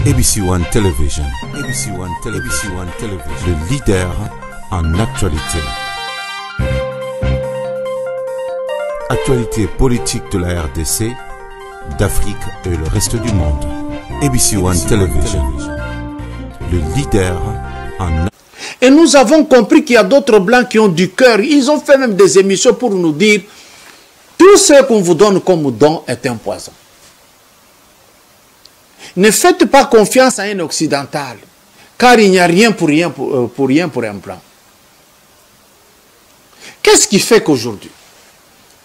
ABC One Television. ABC One Television. ABC One Television. Le leader en actualité. Actualité politique de la RDC, d'Afrique et le reste du monde. ABC One Television. Le leader en... Et nous avons compris qu'il y a d'autres blancs qui ont du cœur. Ils ont fait même des émissions pour nous dire tout ce qu'on vous donne comme don est un poison. Ne faites pas confiance à un occidental, car il n'y a rien pour un blanc. Qu'est-ce qui fait qu'aujourd'hui,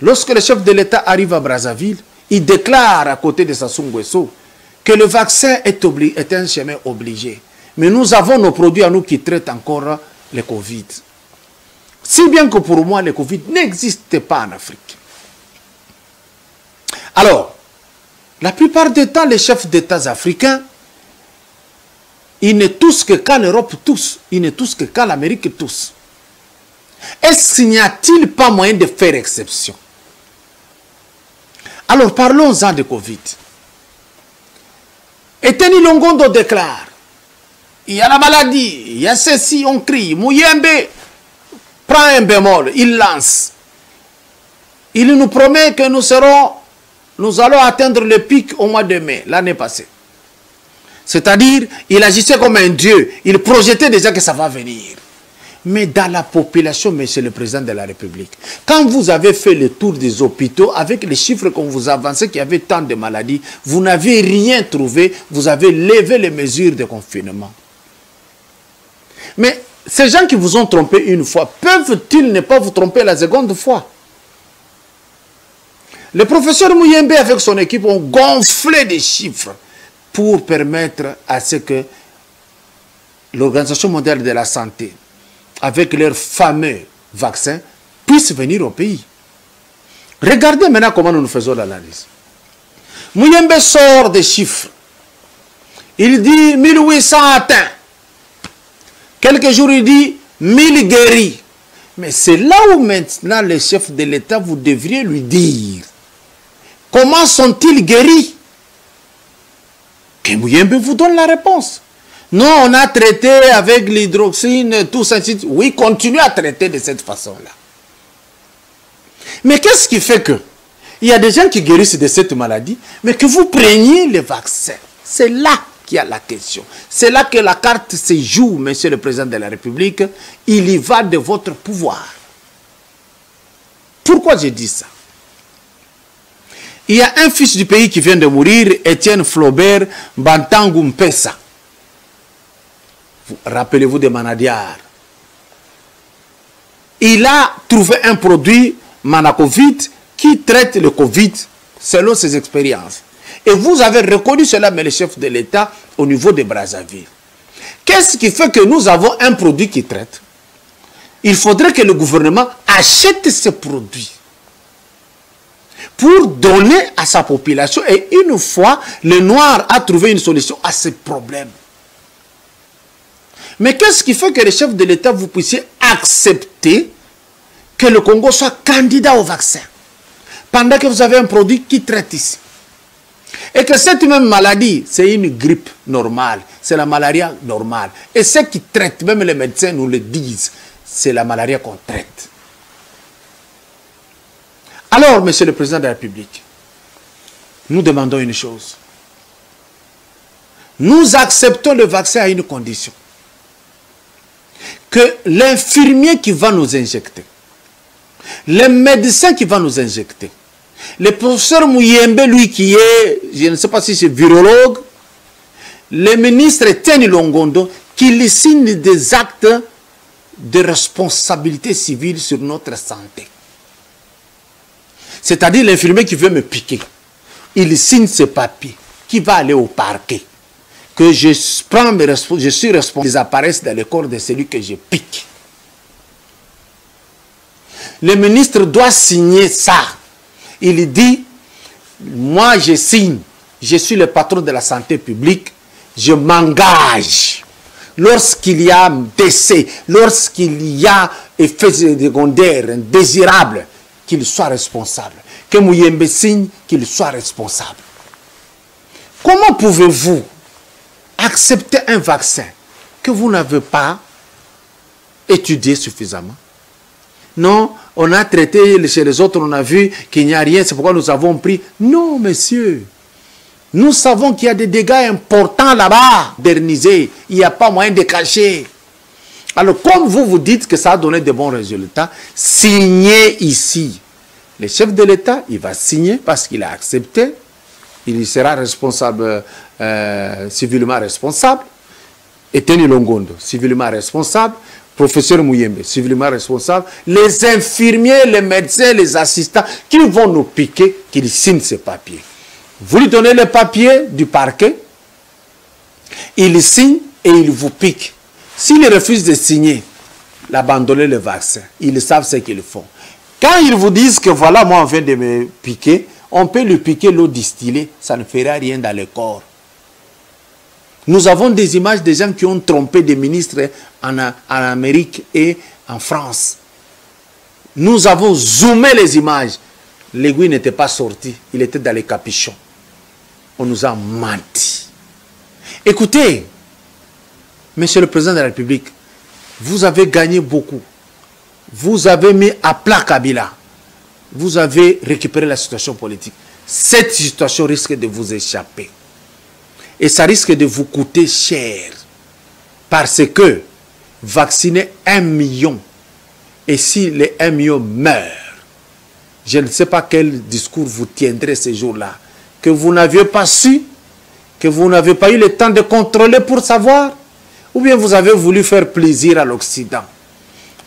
lorsque le chef de l'État arrive à Brazzaville, il déclare à côté de Sassou Nguesso que le vaccin est un chemin obligé. Mais nous avons nos produits à nous qui traitent encore le Covid. Si bien que pour moi, le Covid n'existe pas en Afrique. Alors, la plupart du temps, les chefs d'État africains, ils ne touchent que qu'à l'Europe tous. Ils ne touchent que qu'à l'Amérique tous. Est-ce qu'il n'y a-t-il pas moyen de faire exception? Alors, parlons-en de Covid. Eteni Longondo déclare, il y a la maladie, il y a ceci, on crie, Muyembe prend un bémol, il lance. Il nous promet que nous allons atteindre le pic au mois de mai, l'année passée. C'est-à-dire, il agissait comme un dieu. Il projetait déjà que ça va venir. Mais dans la population, monsieur le président de la République, quand vous avez fait le tour des hôpitaux, avec les chiffres qu'on vous avançait qu'il y avait tant de maladies, vous n'avez rien trouvé, vous avez levé les mesures de confinement. Mais ces gens qui vous ont trompé une fois, peuvent-ils ne pas vous tromper la seconde fois? Le professeur Muyembe avec son équipe ont gonflé des chiffres pour permettre à ce que l'Organisation mondiale de la santé, avec leurs fameux vaccins, puisse venir au pays. Regardez maintenant comment nous faisons l'analyse. Muyembe sort des chiffres. Il dit 1800 atteints. Quelques jours, il dit 1000 guéris. Mais c'est là où maintenant le chef de l'État, vous devriez lui dire comment sont-ils guéris? Que Muyembe vous donne la réponse. Non, on a traité avec l'hydroxyne, tout ça. Oui, continuez à traiter de cette façon-là. Mais qu'est-ce qui fait que il y a des gens qui guérissent de cette maladie, mais que vous preniez le vaccin? C'est là qu'il y a la question. C'est là que la carte se joue, monsieur le président de la République. Il y va de votre pouvoir. Pourquoi je dis ça? Il y a un fils du pays qui vient de mourir, Étienne Flaubert Bantangu Mpessa. Rappelez-vous de Manadiar. Il a trouvé un produit, Manacovid, qui traite le Covid selon ses expériences. Et vous avez reconnu cela, mais le chef de l'État, au niveau de Brazzaville. Qu'est-ce qui fait que nous avons un produit qui traite? Il faudrait que le gouvernement achète ce produit pour donner à sa population. Et une fois, le noir a trouvé une solution à ce problème. Mais qu'est-ce qui fait que le chef de l'État, vous puissiez accepter que le Congo soit candidat au vaccin, pendant que vous avez un produit qui traite ici? Et que cette même maladie, c'est une grippe normale, c'est la malaria normale. Et ceux qui traitent, même les médecins nous le disent, c'est la malaria qu'on traite. Alors, monsieur le président de la République, nous demandons une chose. Nous acceptons le vaccin à une condition. Que l'infirmier qui va nous injecter, le médecin qui va nous injecter, le professeur Muyembe, lui qui est, je ne sais pas si c'est virologue, le ministre Eteni Longondo, qu'il signe des actes de responsabilité civile sur notre santé. C'est-à-dire l'infirmier qui veut me piquer, il signe ce papier, qui va aller au parquet, que je suis responsable des apparaissent dans le corps de celui que je pique. Le ministre doit signer ça. Il dit, moi je signe, je suis le patron de la santé publique, je m'engage. Lorsqu'il y a décès, lorsqu'il y a effet secondaire indésirable, qu'il soit responsable. Que Muyembe signe qu'il soit responsable. Comment pouvez-vous accepter un vaccin que vous n'avez pas étudié suffisamment. Non, on a traité chez les autres, on a vu qu'il n'y a rien, c'est pourquoi nous avons pris. Non, messieurs. Nous savons qu'il y a des dégâts importants là-bas, modernisés. Il n'y a pas moyen de cacher. Alors, comme vous dites que ça a donné de bons résultats, signez ici. Le chef de l'État, il va signer parce qu'il a accepté. Il sera responsable, civilement responsable. Eteni Longondo, civilement responsable. Professeur Mouyembe, civilement responsable. Les infirmiers, les médecins, les assistants qui vont nous piquer, qu'ils signent ces papiers. Vous lui donnez le papier du parquet, il signe et il vous pique. S'il refuse de signer, abandonnez le vaccin. Ils savent ce qu'ils font. Quand ils vous disent que voilà, moi on vient de me piquer, on peut lui piquer l'eau distillée, ça ne fera rien dans le corps. Nous avons des images de gens qui ont trompé des ministres en Amérique et en France. Nous avons zoomé les images. L'aiguille n'était pas sortie, il était dans les capuchons. On nous a menti. Écoutez, Monsieur le Président de la République, vous avez gagné beaucoup. Vous avez mis à plat Kabila. Vous avez récupéré la situation politique. Cette situation risque de vous échapper. Et ça risque de vous coûter cher. Parce que vacciner 1 million, et si les 1 million meurent, je ne sais pas quel discours vous tiendrez ces jours-là, que vous n'aviez pas su, que vous n'avez pas eu le temps de contrôler pour savoir, ou bien vous avez voulu faire plaisir à l'Occident.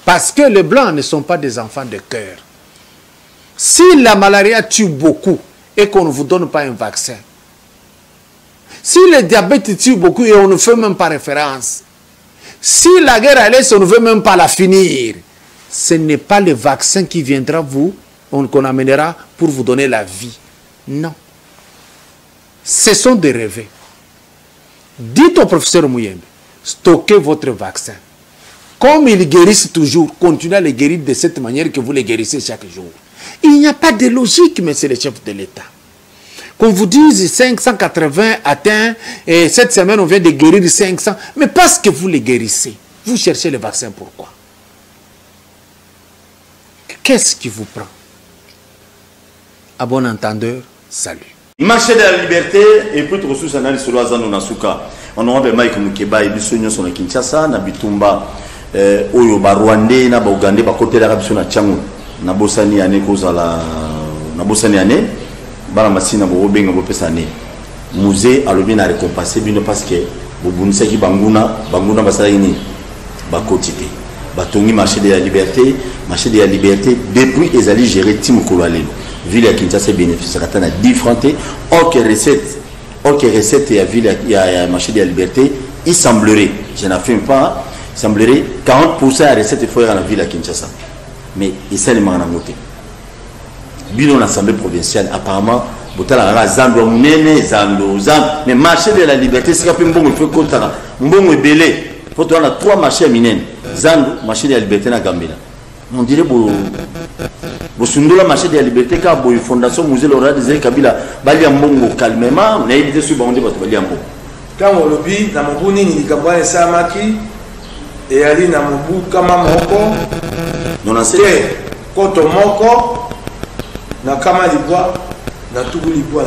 Parce que les Blancs ne sont pas des enfants de cœur. Si la malaria tue beaucoup et qu'on ne vous donne pas un vaccin, si le diabète tue beaucoup et on ne fait même pas référence, si la guerre à l'Est, on ne veut même pas la finir, ce n'est pas le vaccin qui viendra qu'on amènera pour vous donner la vie. Non. Ce sont des rêves. Dites au professeur Mouyembe, stockez votre vaccin. Comme ils guérissent toujours, continuez à les guérir de cette manière que vous les guérissez chaque jour. Il n'y a pas de logique, monsieur le chef de l'État. Qu'on vous dise 580 atteints, et cette semaine on vient de guérir 500, mais parce que vous les guérissez, vous cherchez le vaccin, pourquoi? Qu'est-ce qui vous prend? À bon entendeur, salut. Marché de la liberté, et puis tout ça, on aura Mike Mukeba et Bissonio sur la Kinshasa, na Bitumba, Oyo Barwande, na Bagande, Bakote la Rabison à Tchango, na Bossani Ane, Kozala, na Bossani Ane, Baramasina, Borobeng, Bopesane. Musée a le bien à récompenser, bien parce que Bobunseki Banguna, Banguna Basaini, Bakotite. Batongi marché de la liberté, depuis les alliés gérés Tim Koulalelo. Ville à Kinshasa bénéficiera à 10 francs, aucune recette et à ville à marché de la liberté, il semblerait, je n'affirme pas, il semblerait 40% à recette il faut à la ville à Kinshasa. Mais il s'est les à noter. Bilan l'Assemblée provinciale, apparemment, Botala Zando Mene, Zando, mais marché de la liberté, c'est qu'après Mbongo, il faut compter, Mbongo est belé. Il faut avoir 3 marchés à Minen. Zando, marché de la liberté na Gambela. On dirait que Sundola marché de la liberté, car la fondation musée Laura des Kabila, Bali Mbongo calmement, on a évité sur Bandi Bali Mbongo. Quand on lobby, dans mon bouni, il y a Samaki, et Ali Namubu Kamamoko, non, on sait. Kotomoko, Nakama Libois, Natugu Libois,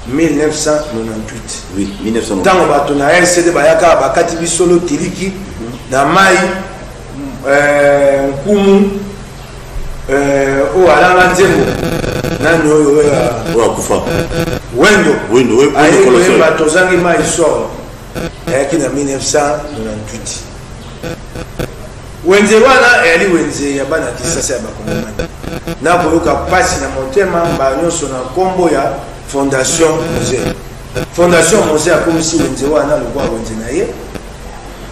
1998. Oui, 1998. Tant on a un CD Bayaka, Bakati Bisolo, Tiliki, Namai, Kumu, Alana Nzembo, Nano, Kufa. Wendo, Aïe, Batozangi Maïsor, qui est en 1998. Wenze wana eli wenze ya bana kisasa ya bakongomani na boyoka pasi na motema banyoso na kombo ya fondation musée akomisi wenze wana lokwa wenze na ye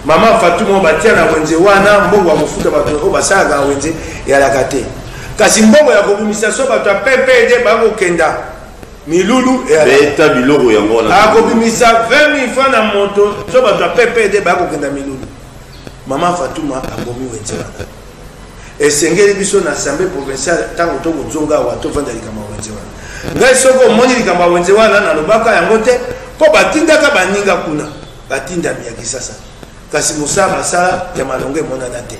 mama Fatuma batia na wenze wana mbongo wa mofuta bato o basaka wenze ya lakate kasi mbongo ya kobimisa so bato PPD bakokenda milulu ya beta biloko yango na akobimisa 20,000 francs na moto so bato PPD bakokenda milulu. Maman Fatouma a bomi wenzewana. Et sengeli biso na assemblée provinciale tango to kozonga wa to vanda likama wenzewana. Ngai soko moni likama wenzewana na lobaka yango te ko batindaka baninga kuna. batindami ya kisasa kasi mosala basala ya malonge monana te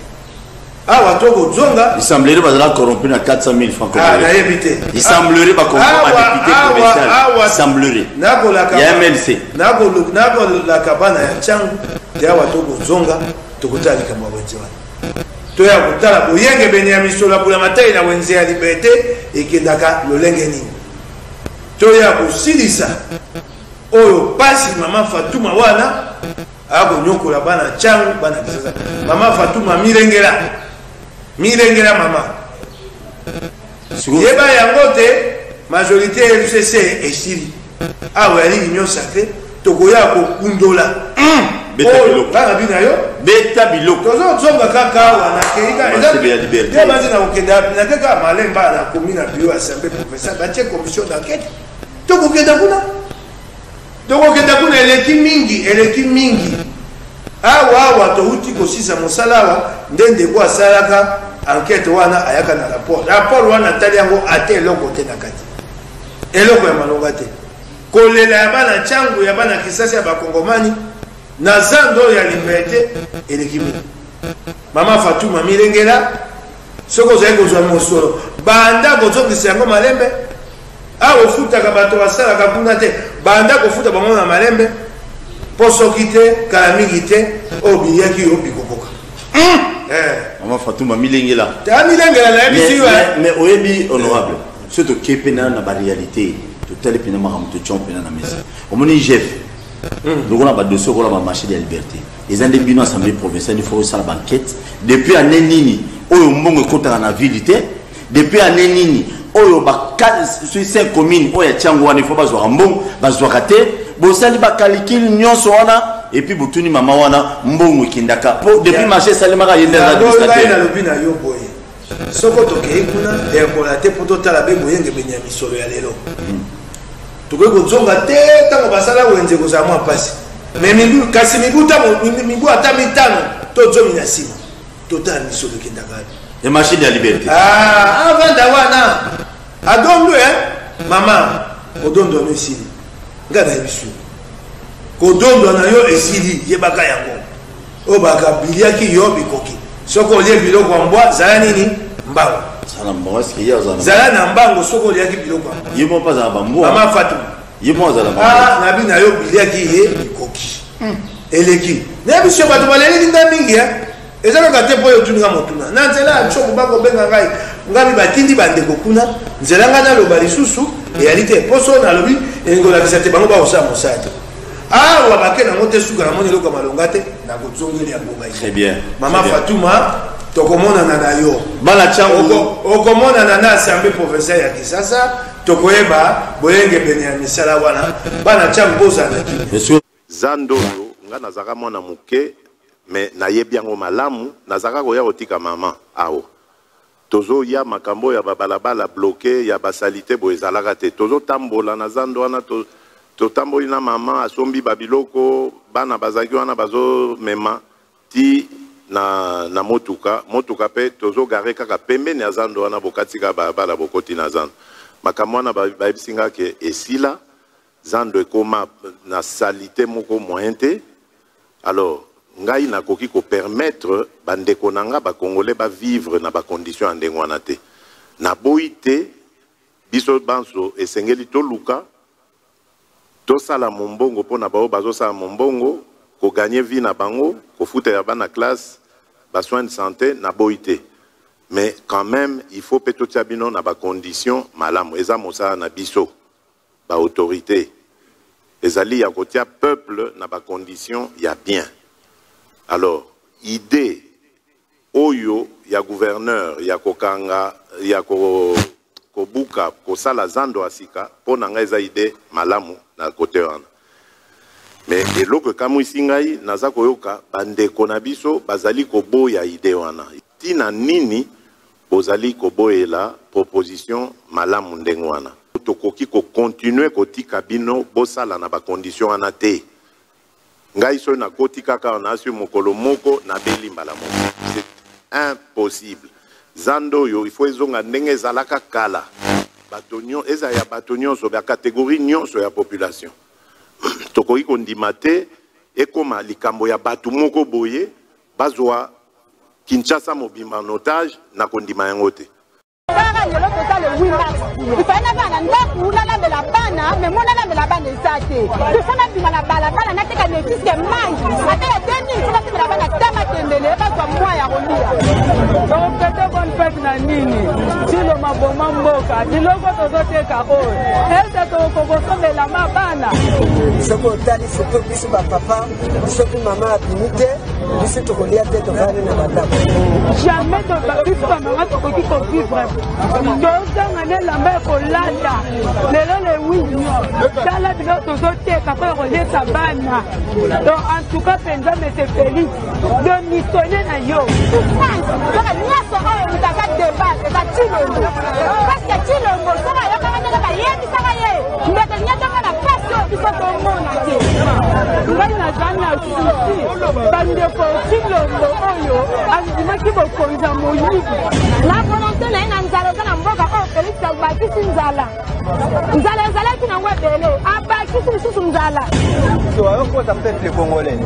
awa toko zonga il semblerait bazala corrompu na 400 000 francs nayebi te il semblerait ba corrompu ba député provincial il semblerait ya MLC nakolaka bana ya changu te awa toko zonga tokotala likambo ya wenze wana toya kotala boyenge bene ya misolo bula matai na wenze ya liberté ekendaka lolenge nini toya kosilisa oyo pasi mama Fatuma wana akonyokola bana changu bana kisasa mama Fatuma mirengela mama yeba yango te majorité LCC esili awa yali union sacrée tokoya kokundola bana bina yo beta biloko tozonga kaka wana keika bazi na kokenda na kaka malemba na komi na bureau assemblée professeur batie commission d'enquête tokokenda kuna eleki mingi awa touti kosisa mosala awa nde ndeko asalaka enquête wana ayaka na rapport wana tali yango ate eloko te na kati eloko ya malonga te kolela ya bana changu ya bana kisasa ya bakongomani na zando ya liberté eleki mingi mama Fatuma mirengela soko ozali kozwa mosolo banda kozongisa yango malembe awa ofutaka bato basalaka kuna te banda kofuta bango na malembe po soki te kala mingi te oyo biliaki yo bikokoka mama Fatuma milengela ta milengela nayebisi yo mais oyebi honorable so toke pena na baréalité totali pena makambo totion pena na mesa omoni chef lokola badossier okola bamarché de la liberté eza nde bino assemblée provinciale il faut osala banquête depuis année nini oyo mbongo ekotaka na ville te depuis année nini oyo ba 5 communes oyo tiango wana il faut bazwaka mbongo bazwaka te bosali bakalikili nyonso wana et puis botuni mama wana mbongo ekendaka po depuis marché salemaka yende na administrateur na lobi na yo boye soko tokei kuna ekola te po totala be boyenge benya misolo ya lelo tokoki kozonga te ntango basala wenze kozala mwa mpasi mais kasi mibu ata mitano tozomi na nsima totala misolo ekendaka et marché de la liberté avanda wana adondo mama odondo no esili nga na yebisu kodondo na yo esili yebaka yango oyo bakabiliaki yo bikoki soko olie biloko ya mbwa zala nini mbango zala na mbango soko oliaki biloko ya mbwa mama Fatuma na bino na yo biliaki ye bikoki eleki na yebisu bato baleli nda mingi eza kaka te mpo oyo otuninga motuna na nzela ya nshoko bakobenga ngai ngami batindi bandeko kuna nzela ngai naloba lisusu eyali te poso nalobi engolakisa te bango bakosala mosala te awa bake nango te suka namoni eloko ya malonga te nakozongeli yango bai mama Fatuma tokomonana na yo bana changu okomonana na assemblée provinciale ya Kisasa tokoyeba boyenge bene ya misala wana bana changu bozalaki zandoyo nga nazaka mwana moke mais nayebi yango malamu nazaka koya kotika mama awo tozoya makambo ya babalabala bloqué ya basalite boye ezalaka te tozotambola na zando wana totamboli na mama asombi babiloko bana bazalaki wana bazomema ti na motuka mpe tozogare kaka pembeni ya zando wana bokatika balabala bokoti na zando makambo wana bayebisi nga ke esila zando ekoma na salite moko moyen te alors ngai nakoki ko permettre bandeko nanga ba congolais ba vivre na ba condition ya ndenge wana te na boyi te biso banso esengeli toluka tosala mombongo mpona bao bazosala mombongo koganye vie na bango kofuta ya bana classe ba soins de santé na boyi te mais quand même il faut pe totia bino na ba condition malamu eza mosala na biso ba autorité ezali ya kotia peuple na ba condition ya bien. Alors, idée oyo ya gouverneur ya kokanga ya kobuka kosala zando asika pona nga eza idée malamu na kote wana. Mais eloko kamwisi ngai naza koyoka bandeko na biso bazali koboya idée wana. Tina nini bozali koboyela proposition malamu ndenge wana. Tokoki ko continuer kotika bino bosala na ba condition wana te. Ngai so na koti kaka na asu mokolo moko na belimba la moko. C'est impossible. Zando yo il faut ezonga ndenge zalaka kala. Batonyo eza ya batonyo so ba catégorie nyonso ya population. Tokoki kondima te ekoma likambo ya batu moko boye bazwa Kinshasa mobimba en otage na kondima yango te. Il fallait la la bana, mais mon la bana est saté. Tout ça n'a la bana n'a qu'à ne disque mal. Après la dernière, tu vas te la bana tama tembele, pas comme moi à revenir. Donc c'était bonne fête na nini. Si le maboma mboka, di logo tozote kako. Elle te ko de la bana. Ce ko tali photo biso ba papa, biso ku mama abimite, biso to kolia te to fane na madame. Jamais de biso mama to ko vivre. Donc on la mère ko landa. Le oui. Dans la vidéo tozote kako relier sa bana. Donc en tout cas penza mais c'est félix. De missionner na yo. Parce que tu le mot, ça va y avoir la yémi, ça va y est. Mais il y a dans la passion qui sont au monde. Il va y avoir un souci. Bande de fortune, le mot, à qui va conduire mon livre. La volonté n'est pas dans la mboka, Félix Albaki Sinzala. Nzala qui n'a pas belé. Abaki Sinzala. So, alors, quoi, ça peut-être les Congolais.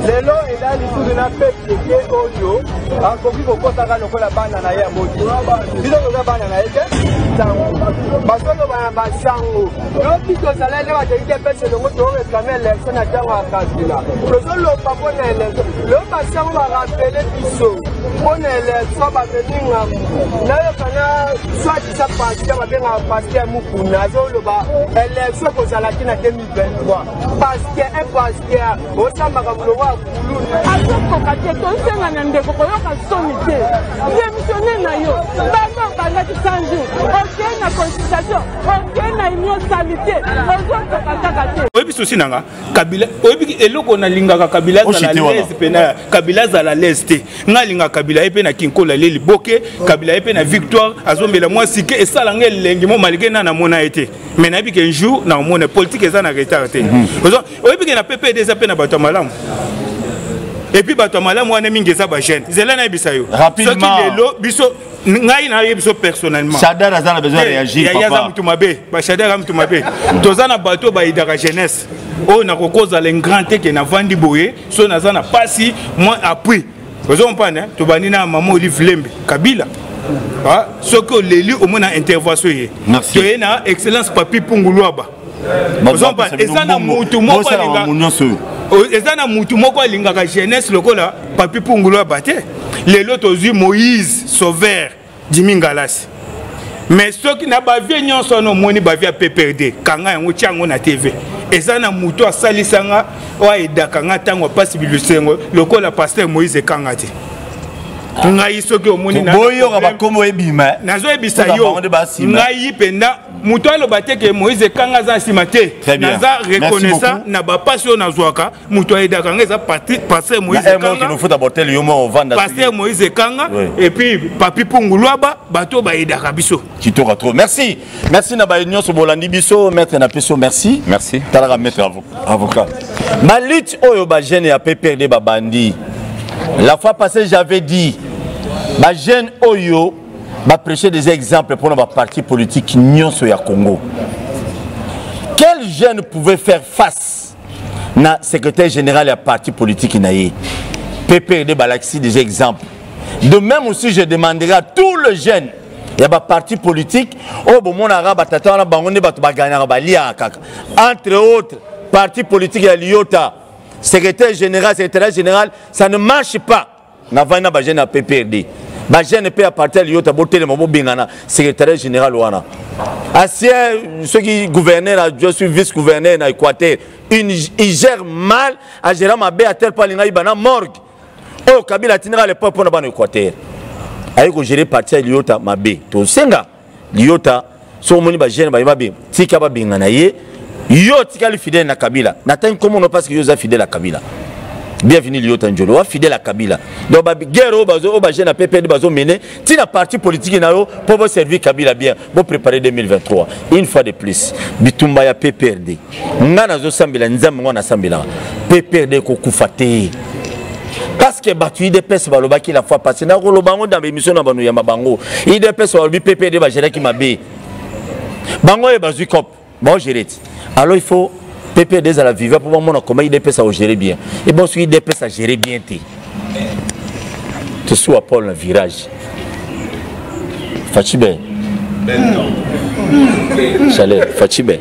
Les lots et là, les sous de la fête, les pieds audio, en copie, pour quoi ça va, la bande à la modi. Dis donc, la bande à la parce que nous avons un chango. Nous avons un salaire, nous avons un peu de moto, nous avons l'élection à Kasila. Nous avons le papa de l'élection. Le patient va rappeler Bissot. On est l'élection, va venir. Là, il y a soit qui s'est passé, va venir passer à Moukouna. L'élection pour Zalaki en 2023. Parce que au sein de la Gouloua, Kabila eloko na lingaka Kabila za la leste pena Kabila za la leste nga linga Kabila epe na kinkola leli boke Kabila epe na victoire azombela moi sike et ça langue lengi mo malgré na mona été mais na bi qu'un jour na mona politique eza na retard te oyebi que na PPD za pe na bato malamu et puis bato malamu wana mingi eza ba jeune zela na bisayo rapidement soki lelo biso ngai na yebiso personnellement Chadar a besoin de réagir papa ya mutu mabe ba Chadar mutu mabe tozana bato ba idara jeunesse o na kokoza le grand te ke na vandi boye so na zana pasi moi appui vous comprenez to banina maman Olive Lembe Kabila ah ce que l'élu au moins intervention yé to na excellence papi Punguluaba vous comprenez ezana mutu moko linga ezana mutu moko linga ka jeunesse lokola papi Punguluaba te lelo tozu Moïse Sauveur Dimingalasi mais ceux qui n'a pas vu nyonso no moni ba via PPRD kanga yango tiango na TV ezana mutu asalisanga wa edakanga tango pasi bilusengo lokola pasteur Moïse Kanga te ngai soki omoni na boyo ba komo ebima nazo ebisa yo ngai penda mutu aloba te ke Moïse Kanga za simate naza reconnaissant na ba passion nazwaka mutu edakanga za pasteur Moïse Kanga nous faut aborder le yomo vanda pasteur Moïse Kanga et puis papi Punguluaba bato ba edaka biso kitoko trop merci na ba union so bolandi biso maître na peso merci tala maître avocat ma lutte oyo ba jeune ya PPRD ba bandi. La fois passée, j'avais dit, ma jeune Oyo va prêcher des exemples pour nos partis politiques Nyon Soya Congo. Quel jeune pouvait faire face na secrétaire général et parti politique Naye PPRD Balaxi des exemples. De même aussi, je demanderai à tous les jeunes, il y a des partis politiques, entre autres, partis politiques à l'IOTA. Secrétaire général, ça ne marche pas. Na vana ba jeune à PPRD. Ba jeune peut appartenir à l'IOTA boté le moment bingana secrétaire général wana. Ancien ceux qui gouverneur, je suis vice-gouverneur na Équateur. Il gère mal à gérer ma bé à tel point linga ibana morgue. Oh Kabila tinera le peuple na Équateur. Ayiko gérer parti à l'IOTA ma bé. To senga l'IOTA so moni ba jeune ba bé. Tika ba bingana ye. Yo tikali fidèle na Kabila. N'atteint comment on passe que yo za fidèle à Kabila. Bienvenue Liota Njolo, wa fidèle à Kabila. Donc ba guerre au bazo jeune à PPD bazo mené, ti la parti politique na yo pour vous servir Kabila bien, pour préparer 2023. Une fois de plus, bitumba ya PPRD. Ngana zo sambila nzambe ngona sambila. PPRD ko kufate. Parce que batu IDPS baloba ki la fois passée na ko lobango dans émission na banu ya mabango. IDPS balobi PPD ba gérer ki mabe. Bango e bazu cop. Bon gérer. Alors il faut PPD à la vivre pour moi comment IDP ça gérer bien. Et bon, si IDP ça gérer bien, tu sois Paul un virage. Fatibé. Chalet, Fatibé.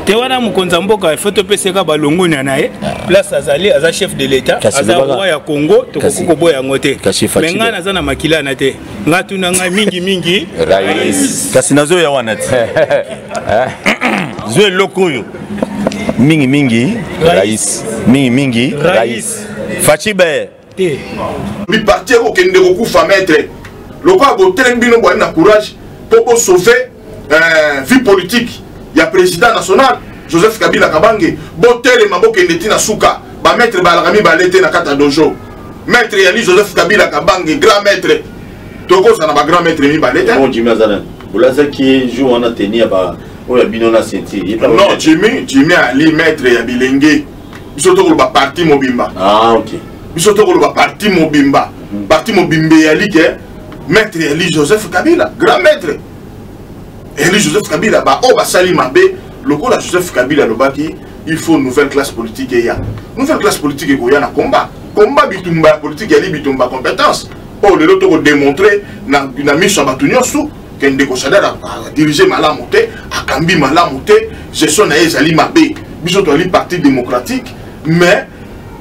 Tewana mukonza mboka il faut te pese ka balongo na nae place azali aza chef de l'état aza roi ya Congo to kokoko boya ngote mais nga naza na makila na te nga tuna nga mingi rais kasi nazo ya wana te zo lokoyo mingi rais mingi rais Fachibe te bi partir au kende ko fa maître lokwa bo telembino bo na courage pour sauver vie politique. Il y a président national Joseph Kabila Kabange botel maboko ndeti na suka ba maître balagami balete na kata dojo maître yali Joseph Kabila Kabange grand maître toko ça na ba grand maître mi balete bon Jimmy Azana bulaza qui joue on a tenu ba o ya binona senti non Jimmy ali maître ya bilenge biso to ba parti mobimba OK biso to ba parti mobimba yali ke maître yali Joseph Kabila grand maître Eli Joseph Kabila ba o basali mabe lokola Joseph Kabila lobaki il faut une nouvelle classe politique et ya nouvelle classe politique et na combat bitumba politique ali bitumba compétence o le loto ko démontrer na mission batunyo sou kende ko sadara diriger malamu te akambi malamu te gestion na ezali mabe biso to ali parti démocratique mais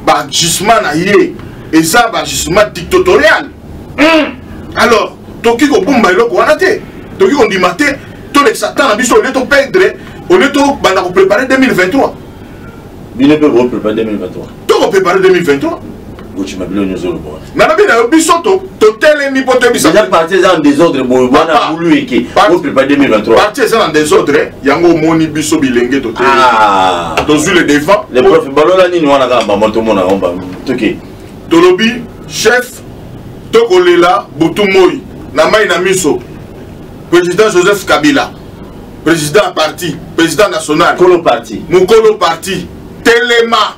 ba jugement na yé et ça ba jugement dictatorial alors toki ko bomba eloko wana te toki ko ndimate tous les satans à biso, on est au perdre, on est au préparer 2023. Il ne peut pas préparer 2023. Tout préparer 2023. Tu m'as bien nous autres. Nana bien biso to télé mi pote biso. Déjà partisans des autres wana voulu eke pour préparer 2023. Partisans des autres, yango moni biso bilenge to télé. Ah, to sur le devant. Les profs balola ni wana ka ba moto mona omba. Toké. Tolobi chef to kolela butumoyi na mai na miso. Président Joseph Kabila, président parti, président national, Mukolo parti, Telema,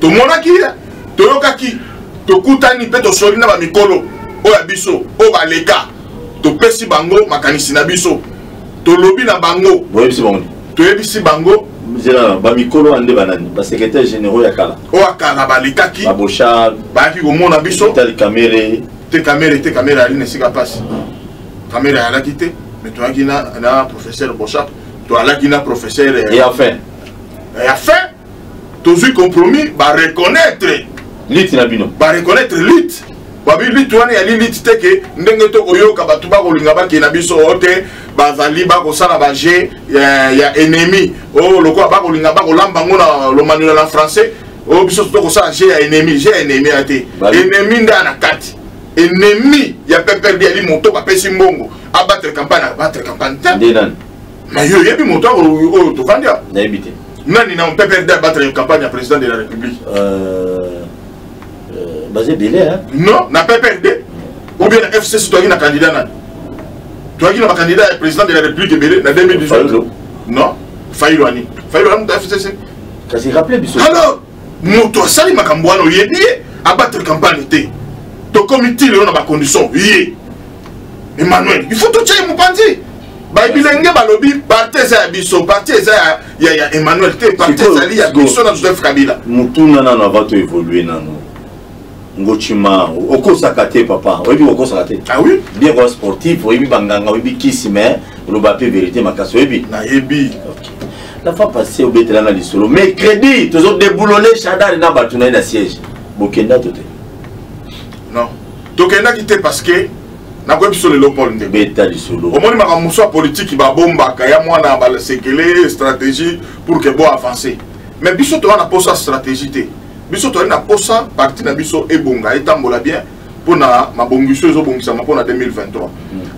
to monaki, to yokaki, to kutani pe to solina ba mikolo, o abiso, o ba leka, to pesi bango makanisi na biso, to lobi na bango, to yebisi bango, ba mikolo ande banani, ba secrétaire général ya kala. O akala ba lekaki, ba bocha, ba ki ko mona biso, te caméra ali ne sika passe. Caméra à la quitter, mais toi qui na professeur Bochap, toi là qui na professeur et enfin tous les compromis va reconnaître lit na bino va reconnaître lit ba bi lit wana ya lit te ke ndenge to oyoka batu ba kolinga ba ke na biso ote ba vali ba ko sala ba je ya ennemi o lokwa ba kolinga ba ko lamba ngona lo manuel en français o biso to ko sala je ya ennemi ate ennemi ndana kati ennemi ya PPRD ali moto ba pesi mbongo abattre campagne mais yo yebi moto o to kandia na ebité nani na PPRD abattre campagne à président de la République basé belé hein non na PPRD ou bien na FC citoyen na candidat na toi qui na candidat président de la République belé na 2018 non Faïlwani na FCC kasi rappelé biso alors moto sali makambo wana yebi abattre campagne te to comité on a ba condition yé Emmanuel il faut tout tcher mopanzi ba bilenge balobi parti za biso parti za ya Emmanuel te parti za li ya biso na Joseph Kabila mutuna na va to évoluer nano ngochima okosakate papa oyebi okosakate ah oui bien quoi sportif oyebi banganga oyebi kisime lo ba pe vérité makaso oyebi na yebi la fois passée au betela na lisolo mercredi toujours déboulonner Chadar na batuna na siège bokenda tote non tokenda kité parce que na ko biso le Léopold Ndé beta lisolo au moni makamuso politique ba bomba kaya mwana ba sekele stratégie pour que bon avancer mais biso to na posa stratégie té biso to na posa parti na biso ebonga etambola bien pour na mabongiso zo bongisa pour na 2023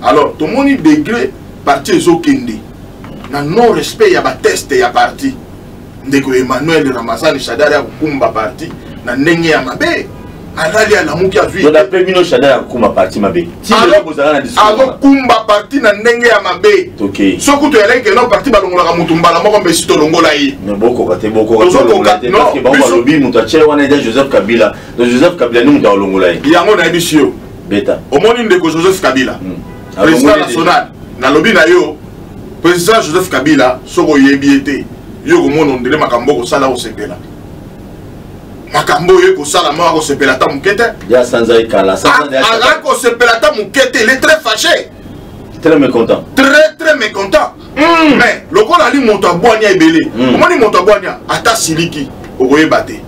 alors to moni degré parti ezo kende na non respect ya ba test ya parti ndeko Emmanuel Ramazani Chadar ya kumba parti na ndenge ya mabe alali ala muki azui donc après mino Chadar ya kumba parti mabe ti le bozala na discours alo kumba parti na ndenge ya mabe OK soko to yaleke no parti balongola mutumbala moko mbesi to longola yi no boko kate parce que ba lobi muta che wana ida Joseph Kabila donc Joseph Kabila ni muta longola yi yango na ebisio beta omoni ndeko Joseph Kabila président national na lobi na yo président Joseph Kabila soko yebi ete yo komona ondele makambo kosala osepela makambo yo kosala moko kosepela ta mukete ya sanza ikala ala kosepela ta mukete il est très fâché très mécontent très mécontent mais lokola ali moto abwanya ebele omoni moto abwanya ata siliki okoyeba te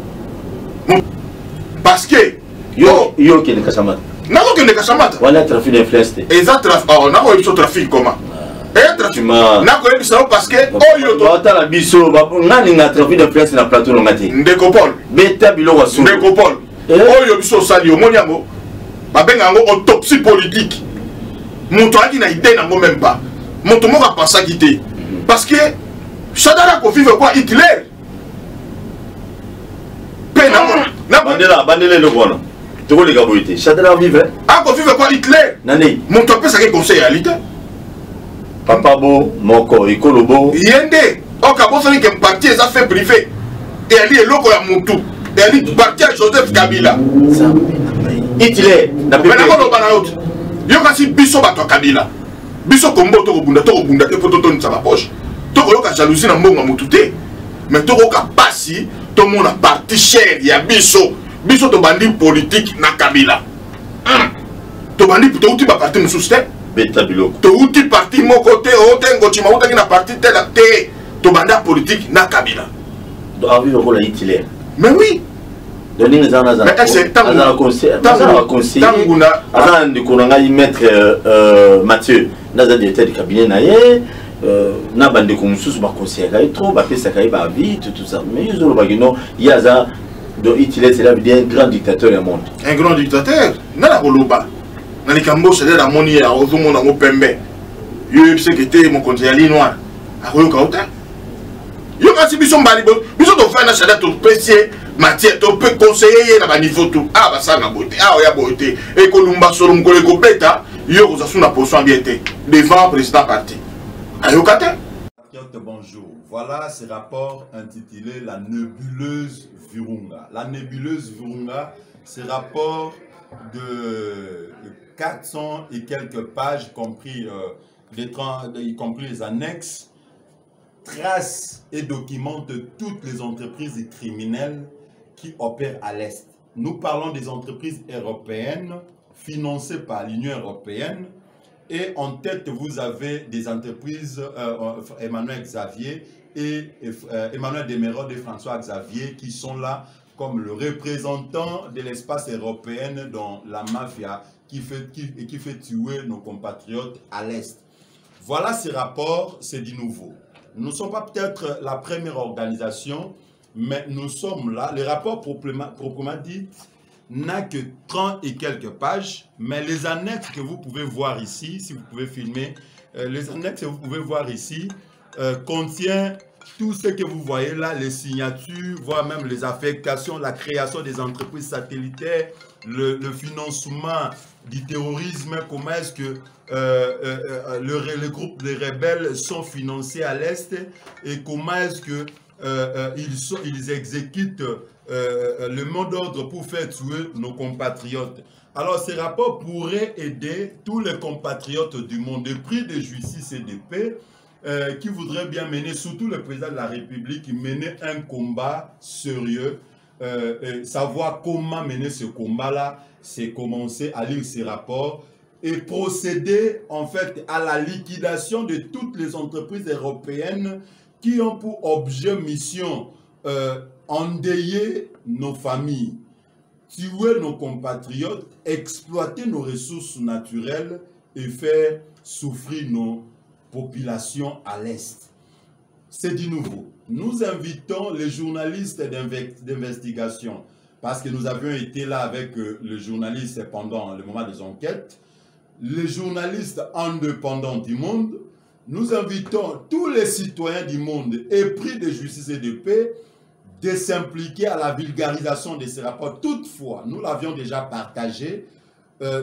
parce que yo kende kasamata nako kende kasamata wala trafic d'influence te eza trafic nako yebiso trafic comment nako yebisa parce que oyo totala biso ngani na trafic d'influence na plateau longa te ndeko Paul beta biloko su ndeko Paul oyo biso sali omoni yango babenga yango autopsie politique moto aki na idée nango même pas moto moko apasaki te parce que Shadara ko vivre quoi Hitler pe na bandela le bona toko le gaboité Shadara vivre ko vivre quoi Hitler nani moto apesa ke conseil à l'ité papa bo moko ikolo bo yende okabosani ke parti eza fait privé et ali eloko ya mutu et ali parti à Joseph Kabila Hitler na pepe na kono bana yote yo kasi biso bato Kabila biso kombo to kobunda te poto to ntsaba poche to koyoka jalousie na mbongo mutu te mais to koka pasi to mona parti cher ya biso to bandi politique na Kabila to bandi to uti ba parti mususu te beta biloko to uti parti moko te o te ngochi mauta ki na parti te la te to banda politique na Kabila do avi ko la Hitler mais oui doni ngana za azala conseil azala ndikuna ngai maître Mathieu naza directeur du cabinet na ye na bande ko mususu ba conseiller kai trop ba pesa kai ba vite tout ça mais ils ont pas non yaza do Hitler c'est là un grand dictateur du monde un grand dictateur na la koloba na likambo c'est la moni ya ozomo na ngo pembe yo yebise que te mon conseiller noir akoyoka ota yo kasi biso mbali biso to fa na chada to pesier Mathieu to peut conseiller na ba niveau tout ah ba sana bote ah oya bote e ko lumba solo mkole ko beta yo ko zasuna position bien te devant président parti ayokate. Bonjour, voilà ce rapport intitulé La nébuleuse Virunga. La nébuleuse Virunga, ce rapport de 400 et quelques pages, compris les annexes, trace et documente toutes les entreprises criminelles qui opèrent à l'Est. Nous parlons des entreprises européennes financées par l'Union européenne et en tête vous avez des entreprises Emmanuel Xavier et Emmanuel Demerod et François Xavier qui sont là comme le représentant de l'espace européen dans la mafia qui fait tuer nos compatriotes à l'Est. Voilà ce rapport, c'est du nouveau. Nous ne sommes pas peut-être la première organisation, mais nous sommes là. Le rapport proprement dit n'a que 30 et quelques pages, mais les annexes que vous pouvez voir ici, si vous pouvez filmer, les annexes que vous pouvez voir ici contient tout ce que vous voyez là, les signatures, voire même les affectations, la création des entreprises satellitaires, le financement du terrorisme, comment est-ce que les groupes de rebelles sont financés à l'Est et comment est-ce que ils exécutent le mot d'ordre pour faire tuer nos compatriotes. Alors ces rapports pourraient aider tous les compatriotes du monde, des prix de justice et de paix, qui voudraient bien mener, surtout le président de la République, mener un combat sérieux, savoir comment mener ce combat-là, c'est commencer à lire ces rapports et procéder en fait à la liquidation de toutes les entreprises européennes qui ont pour objet, mission, endeuiller nos familles, tuer nos compatriotes, exploiter nos ressources naturelles et faire souffrir nos populations à l'Est. C'est du nouveau. Nous invitons les journalistes d'investigation, parce que nous avions été là avec le journaliste pendant le moment des enquêtes, les journalistes indépendants du monde. Nous invitons tous les citoyens du monde épris de justice et de paix de s'impliquer à la vulgarisation de ces rapports. Toutefois, nous l'avions déjà partagé,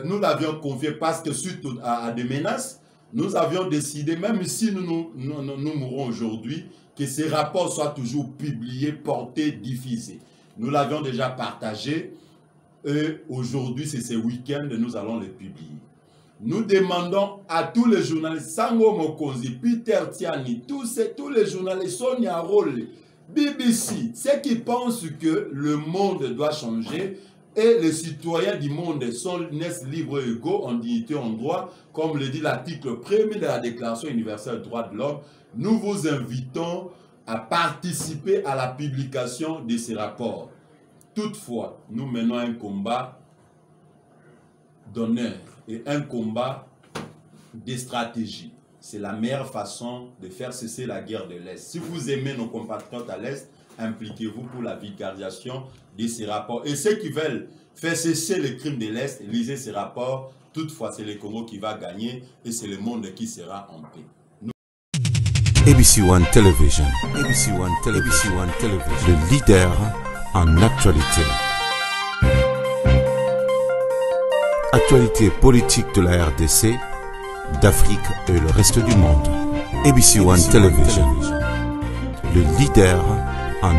nous l'avions confié parce que suite à des menaces, nous avions décidé, même si nous mourrons aujourd'hui, que ces rapports soient toujours publiés, portés, diffusés. Nous l'avions déjà partagé et aujourd'hui, c'est ce week-end, nous allons les publier. Nous demandons à tous les journalistes, Sango Mokonzi, Peter Tiani, tous les journalistes, Sonia Rolle, BBC, ceux qui pensent que le monde doit changer et les citoyens du monde naissent libres et égaux en dignité, en droit, comme le dit l'article 1er de la Déclaration universelle des droits de l'homme, nous vous invitons à participer à la publication de ces rapports. Toutefois, nous menons un combat d'honneur et un combat de stratégie. C'est la meilleure façon de faire cesser la guerre de l'Est. Si vous aimez nos compatriotes à l'Est, impliquez-vous pour la vulgarisation de ces rapports. Et ceux qui veulent faire cesser les crimes de l'Est, lisez ces rapports. Toutefois, c'est le Congo qui va gagner et c'est le monde qui sera en paix. ABC One Television. ABC One Television. Le leader en actualité. Actualité politique de la RDC, d'Afrique et le reste du monde. ABC One Television. Le leader en